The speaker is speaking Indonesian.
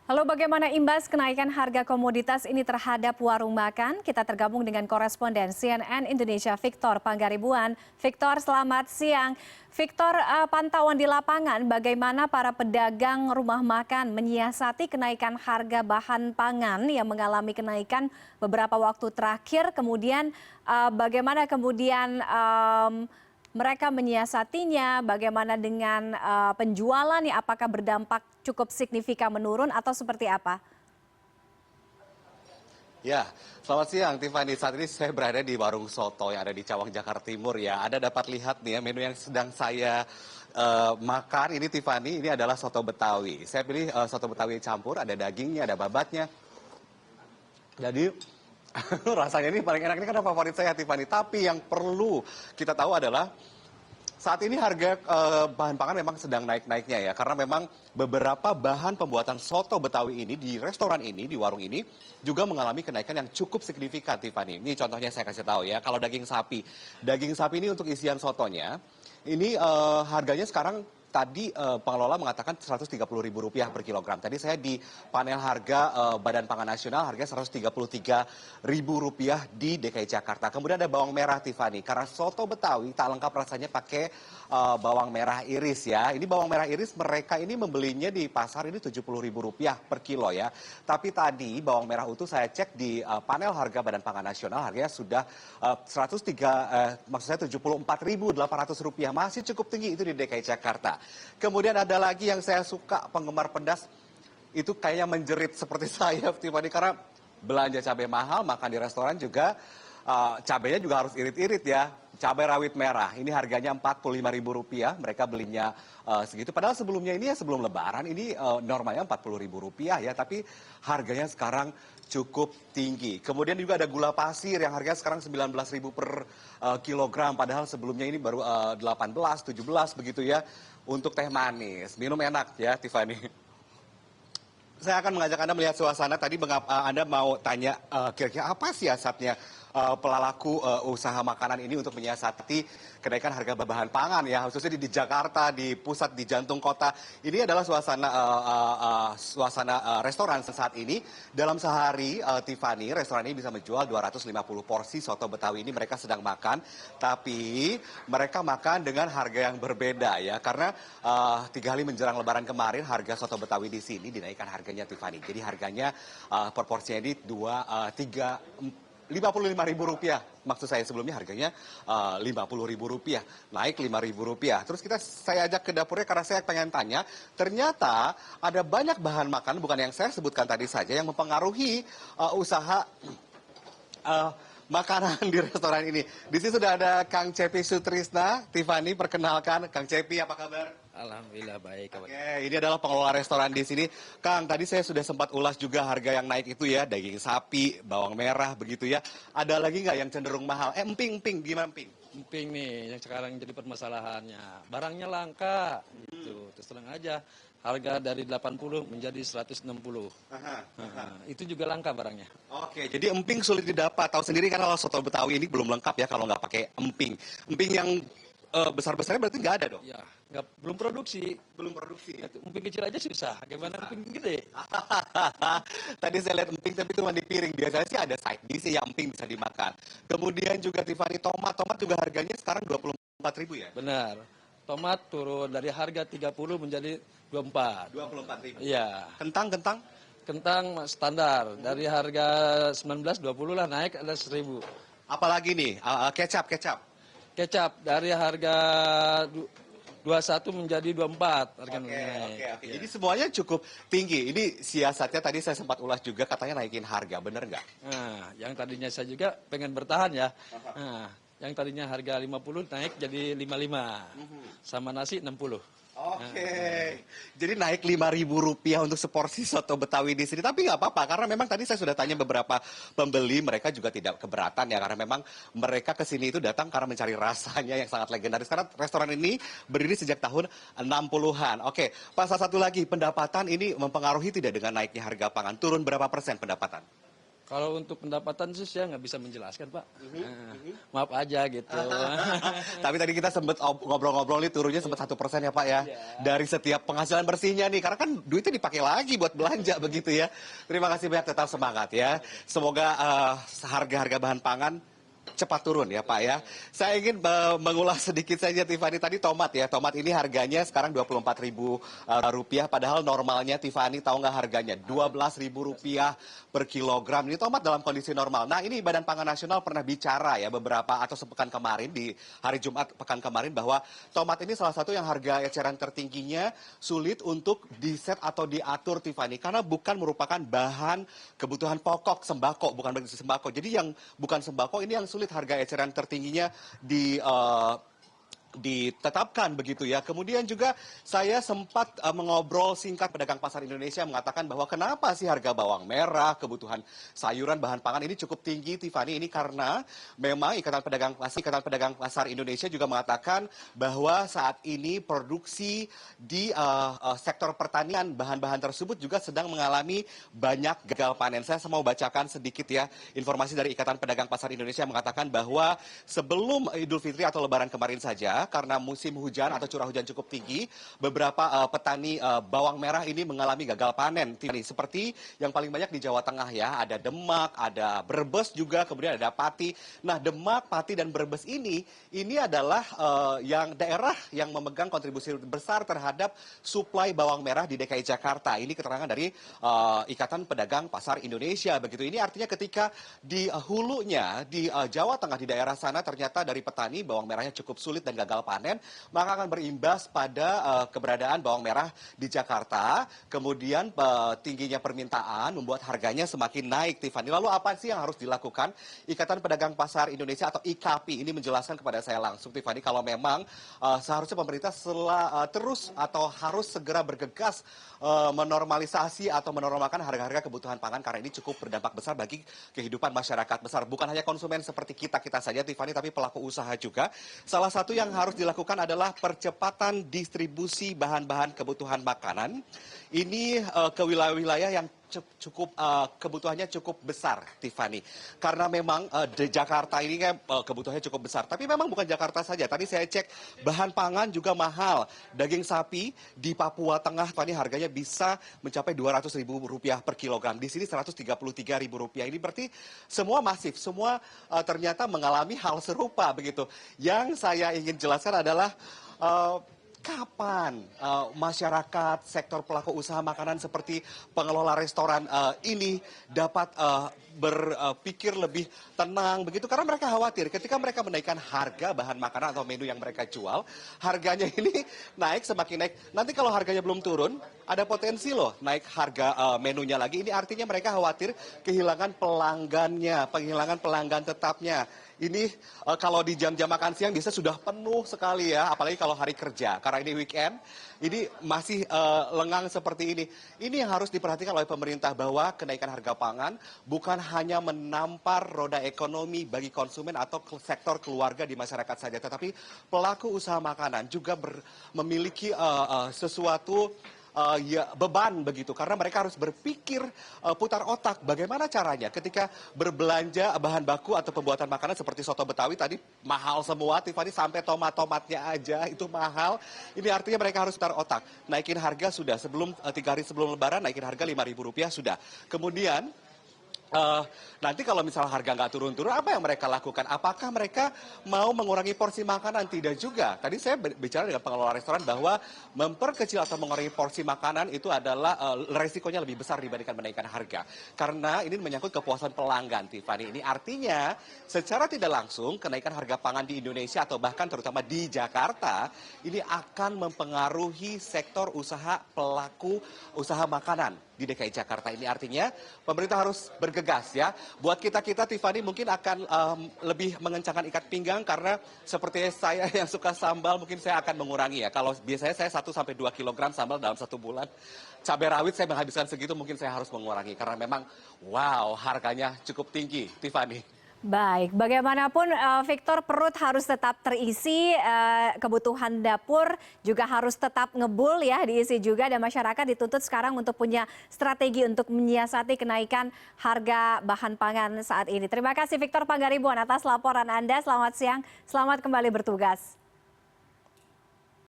Lalu bagaimana imbas kenaikan harga komoditas ini terhadap warung makan? Kita tergabung dengan koresponden CNN Indonesia Victor Panggaribuan. Victor, selamat siang. Victor, pantauan di lapangan bagaimana para pedagang rumah makan menyiasati kenaikan harga bahan pangan yang mengalami kenaikan beberapa waktu terakhir. Kemudian bagaimana kemudian mereka menyiasatinya, bagaimana dengan penjualan, ya, apakah berdampak cukup signifikan menurun atau seperti apa? Ya, selamat siang Tiffany. Saat ini saya berada di warung soto yang ada di Cawang, Jakarta Timur ya. Anda dapat lihat nih ya menu yang sedang saya makan ini Tiffany, ini adalah soto Betawi. Saya pilih soto Betawi campur, ada dagingnya, ada babatnya. Jadi rasanya ini paling enak, ini karena favorit saya Tiffany. Tapi yang perlu kita tahu adalah saat ini harga bahan pangan memang sedang naik-naiknya ya, karena memang beberapa bahan pembuatan soto Betawi ini di restoran ini, di warung ini juga mengalami kenaikan yang cukup signifikan, Tiffany. Ini contohnya saya kasih tahu ya, kalau daging sapi ini untuk isian sotonya, ini harganya sekarang tadi pengelola mengatakan Rp130.000 per kilogram. Tadi saya di panel harga Badan Pangan Nasional harga Rp133.000 di DKI Jakarta. Kemudian ada bawang merah Tiffany. Karena soto Betawi tak lengkap rasanya pakai bawang merah iris ya. Ini bawang merah iris mereka ini membelinya di pasar ini Rp70.000 per kilo ya. Tapi tadi bawang merah utuh saya cek di panel harga Badan Pangan Nasional harganya sudah Rp74.800. Masih cukup tinggi itu di DKI Jakarta. Kemudian ada lagi yang saya suka, penggemar pedas itu kayaknya menjerit seperti saya Tiffany, karena belanja cabai mahal, makan di restoran juga cabainya juga harus irit-irit ya. Cabai rawit merah ini harganya Rp45.000, mereka belinya segitu. Padahal sebelumnya ini ya sebelum Lebaran ini normalnya Rp40.000 ya, tapi harganya sekarang cukup tinggi. Kemudian juga ada gula pasir yang harganya sekarang Rp19.000 per kilogram, padahal sebelumnya ini baru 18, 17 begitu ya. Untuk teh manis, minum enak ya Tiffany. Saya akan mengajak Anda melihat suasana. Tadi Anda mau tanya kira-kira apa siasatnya pelaku usaha makanan ini untuk menyiasati kenaikan harga bahan pangan ya, khususnya di Jakarta, di pusat, di jantung kota. Ini adalah suasana restoran saat ini. Dalam sehari, Tiffany, restoran ini bisa menjual 250 porsi soto Betawi ini mereka sedang makan. Tapi mereka makan dengan harga yang berbeda ya, karena 3 hari menjelang Lebaran kemarin harga soto Betawi di sini dinaikkan harganya Tiffany. Jadi harganya per porsinya ini Rp55.000, maksud saya sebelumnya harganya Rp50.000, naik Rp5.000. Terus saya ajak ke dapurnya karena saya pengen tanya, ternyata ada banyak bahan makan, bukan yang saya sebutkan tadi saja, yang mempengaruhi usaha makanan di restoran ini. Di sini sudah ada Kang Cepi Sutrisna. Tiffany, perkenalkan Kang Cepi, apa kabar? Alhamdulillah baik. Oke, ini adalah pengelola restoran di sini. Kang, tadi saya sudah sempat ulas juga harga yang naik itu ya, daging sapi, bawang merah begitu ya. Ada lagi nggak yang cenderung mahal? Emping, gimana emping? Emping nih yang sekarang jadi permasalahannya. Barangnya langka gitu. Terus terang aja harga dari 80 menjadi 160. Itu juga langka barangnya. Oke, jadi emping sulit didapat. Tahu sendiri kan kalau soto Betawi ini belum lengkap ya kalau nggak pakai emping. Emping yang besar-besarnya berarti nggak ada dong? Ya, belum produksi. Belum produksi. Emping kecil aja susah. Gimana emping gede? Tadi saya lihat emping tapi cuma di piring. Biasanya sih ada side dish ya, emping bisa dimakan. Kemudian juga Tiffany, tomat juga harganya sekarang Rp24.000 ya? Benar. Tomat turun dari harga 30 menjadi 24. Rp24.000. Iya. Kentang Standar dari harga 19 20 lah naik ada 1.000. Apalagi nih, kecap. Kecap dari harga 21 menjadi 24 harga naik. Oke. Jadi semuanya cukup tinggi. Ini siasatnya tadi saya sempat ulas juga, katanya naikin harga, bener nggak? Nah, yang tadinya saya juga pengen bertahan ya. Nah, yang tadinya harga 50 naik jadi 55. Sama nasi 60. Oke, jadi naik Rp5.000 untuk seporsi soto Betawi di sini. Tapi nggak apa-apa, karena memang tadi saya sudah tanya beberapa pembeli, mereka juga tidak keberatan ya, karena memang mereka ke sini itu datang karena mencari rasanya yang sangat legendaris. Karena restoran ini berdiri sejak tahun 60-an. Oke, pasal satu lagi, pendapatan ini mempengaruhi tidak dengan naiknya harga pangan? Turun berapa persen pendapatan? Kalau untuk pendapatan sih saya nggak bisa menjelaskan, Pak. Nah, maaf aja gitu. Tapi tadi kita sempat ngobrol-ngobrol nih turunnya sempat 1% ya Pak ya. Dari setiap penghasilan bersihnya nih. Karena kan duitnya dipakai lagi buat belanja begitu ya. Terima kasih banyak, tetap semangat ya. Semoga harga-harga bahan pangan cepat turun ya Pak ya. Saya ingin mengulas sedikit saja Tiffany tadi tomat ya. Tomat ini harganya sekarang Rp24.000 padahal normalnya Tiffany tahu nggak harganya Rp12.000 per kilogram. Ini tomat dalam kondisi normal. Nah, ini Badan Pangan Nasional pernah bicara ya beberapa atau sepekan kemarin di hari Jumat pekan kemarin bahwa tomat ini salah satu yang harga eceran tertingginya sulit untuk diset atau diatur Tiffany karena bukan merupakan bahan kebutuhan pokok sembako, bukan bagi sembako. Jadi yang bukan sembako ini yang sulit harga eceran tertingginya ditetapkan begitu ya. Kemudian juga saya sempat mengobrol singkat pedagang pasar Indonesia mengatakan bahwa kenapa sih harga bawang merah, kebutuhan sayuran, bahan pangan ini cukup tinggi Tiffany, ini karena memang Ikatan Pedagang Pasar Indonesia juga mengatakan bahwa saat ini produksi di sektor pertanian bahan-bahan tersebut juga sedang mengalami banyak gagal panen. Saya mau bacakan sedikit ya informasi dari Ikatan Pedagang Pasar Indonesia mengatakan bahwa sebelum Idul Fitri atau Lebaran kemarin saja karena musim hujan atau curah hujan cukup tinggi, beberapa petani bawang merah ini mengalami gagal panen. Seperti yang paling banyak di Jawa Tengah ya, ada Demak, ada Brebes juga, kemudian ada Pati. Nah, Demak, Pati, dan Brebes ini adalah yang daerah yang memegang kontribusi besar terhadap suplai bawang merah di DKI Jakarta. Ini keterangan dari Ikatan Pedagang Pasar Indonesia. Begitu. Ini artinya ketika di hulunya, di Jawa Tengah, di daerah sana ternyata dari petani bawang merahnya cukup sulit dan gagal panen, maka akan berimbas pada keberadaan bawang merah di Jakarta. Kemudian tingginya permintaan membuat harganya semakin naik, Tiffany. Lalu apa sih yang harus dilakukan? Ikatan Pedagang Pasar Indonesia atau IKAPI ini menjelaskan kepada saya langsung, Tiffany, kalau memang seharusnya pemerintah terus atau harus segera bergegas menormalisasi atau menormalkan harga-harga kebutuhan pangan karena ini cukup berdampak besar bagi kehidupan masyarakat besar. Bukan hanya konsumen seperti kita saja, Tiffany, tapi pelaku usaha juga. Salah satu yang harus dilakukan adalah percepatan distribusi bahan-bahan kebutuhan makanan. Ini ke wilayah-wilayah yang kebutuhannya cukup besar, Tiffany. Karena memang di Jakarta ini kan kebutuhannya cukup besar. Tapi memang bukan Jakarta saja. Tadi saya cek bahan pangan juga mahal. Daging sapi di Papua Tengah, Tiffany, harganya bisa mencapai Rp200.000 per kilogram. Di sini Rp133.000. Ini berarti semua masif, semua ternyata mengalami hal serupa begitu. Yang saya ingin jelaskan adalah kapan masyarakat, sektor pelaku usaha makanan seperti pengelola restoran ini dapat berpikir lebih tenang begitu, karena mereka khawatir ketika mereka menaikkan harga bahan makanan atau menu yang mereka jual, harganya ini naik, semakin naik. Nanti kalau harganya belum turun, ada potensi loh naik harga menunya lagi. Ini artinya mereka khawatir kehilangan pelanggannya, kehilangan pelanggan tetapnya. Ini kalau di jam-jam makan siang bisa sudah penuh sekali ya, apalagi kalau hari kerja. Karena ini weekend, ini masih lengang seperti ini. Ini yang harus diperhatikan oleh pemerintah bahwa kenaikan harga pangan bukan hanya menampar roda ekonomi bagi konsumen atau sektor keluarga di masyarakat saja, tetapi pelaku usaha makanan juga memiliki sesuatu beban begitu, karena mereka harus berpikir putar otak bagaimana caranya ketika berbelanja bahan baku atau pembuatan makanan seperti soto Betawi tadi mahal semua, Tiffany, sampai tomatnya aja itu mahal. Ini artinya mereka harus putar otak, naikin harga sudah, 3 hari sebelum Lebaran naikin harga Rp5.000 sudah. Kemudian nanti kalau misalnya harga nggak turun-turun, apa yang mereka lakukan? Apakah mereka mau mengurangi porsi makanan? Tidak juga. Tadi saya bicara dengan pengelola restoran bahwa memperkecil atau mengurangi porsi makanan itu adalah resikonya lebih besar dibandingkan menaikkan harga. Karena ini menyangkut kepuasan pelanggan, Tiffany. Ini artinya secara tidak langsung kenaikan harga pangan di Indonesia atau bahkan terutama di Jakarta ini akan mempengaruhi sektor usaha pelaku usaha makanan di DKI Jakarta. Ini artinya pemerintah harus bergegas ya. Buat kita-kita, Tiffany, mungkin akan lebih mengencangkan ikat pinggang karena seperti saya yang suka sambal, mungkin saya akan mengurangi ya. Kalau biasanya saya 1-2 kilogram sambal dalam 1 bulan, cabai rawit saya menghabiskan segitu, mungkin saya harus mengurangi karena memang wow, harganya cukup tinggi, Tiffany. Baik, bagaimanapun Victor, perut harus tetap terisi, kebutuhan dapur juga harus tetap ngebul ya, diisi juga, dan masyarakat dituntut sekarang untuk punya strategi untuk menyiasati kenaikan harga bahan pangan saat ini. Terima kasih Victor Pangaribuan atas laporan Anda. Selamat siang, selamat kembali bertugas.